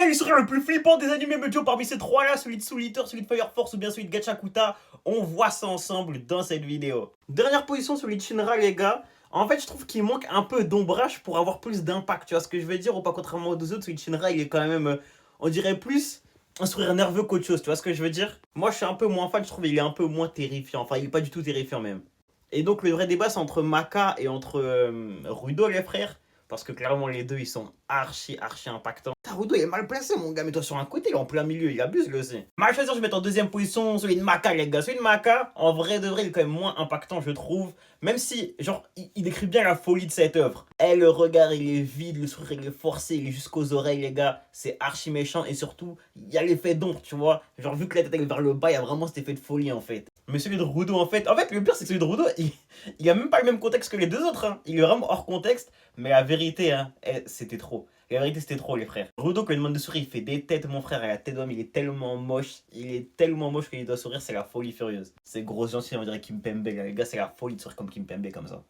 Le sourire le plus flippant des animés Medio parmi ces trois-là, celui de Soul Eater, celui de Fire Force ou bien celui de Gachakuta, on voit ça ensemble dans cette vidéo. Dernière position, celui de Shinra, les gars. En fait, je trouve qu'il manque un peu d'ombrage pour avoir plus d'impact, tu vois ce que je veux dire ou pas? Contrairement aux deux autres, celui de Shinra, il est quand même, on dirait plus un sourire nerveux qu'autre chose, tu vois ce que je veux dire? Moi, je suis un peu moins fan, je trouve qu'il est un peu moins terrifiant, enfin, il est pas du tout terrifiant même. Et donc, le vrai débat, c'est entre Maka et entre Rudo, les frères. Parce que clairement, les deux, ils sont archi impactants. Rudo, il est mal placé, mon gars. Mais toi, sur un côté, il est en plein milieu. Il abuse, lui aussi. Mal choisir, je vais mettre en deuxième position celui de Maka, les gars. Celui de Maka, en vrai de vrai, il est quand même moins impactant, je trouve. Même si, genre, il décrit bien la folie de cette œuvre. Eh, le regard, il est vide. Le sourire, il est forcé. Il est jusqu'aux oreilles, les gars. C'est archi méchant. Et surtout, il y a l'effet d'ombre, tu vois. Genre, vu que la tête est vers le bas, il y a vraiment cet effet de folie, en fait. Mais celui de Rudo, en fait, le pire, c'est que celui de Rudo, il a même pas le même contexte que les deux autres, hein. Il est vraiment hors contexte. Mais la vérité, hein, c'était trop. La vérité, c'était trop, les frères. Rudo, quand il demande de sourire, il fait des têtes, mon frère. Et la tête d'homme, il est tellement moche. Il est tellement moche qu'il doit sourire, c'est la folie furieuse. C'est gros gentil, on dirait Kim Pembe. Les gars, c'est la folie de sourire comme Kim Pembe, comme ça.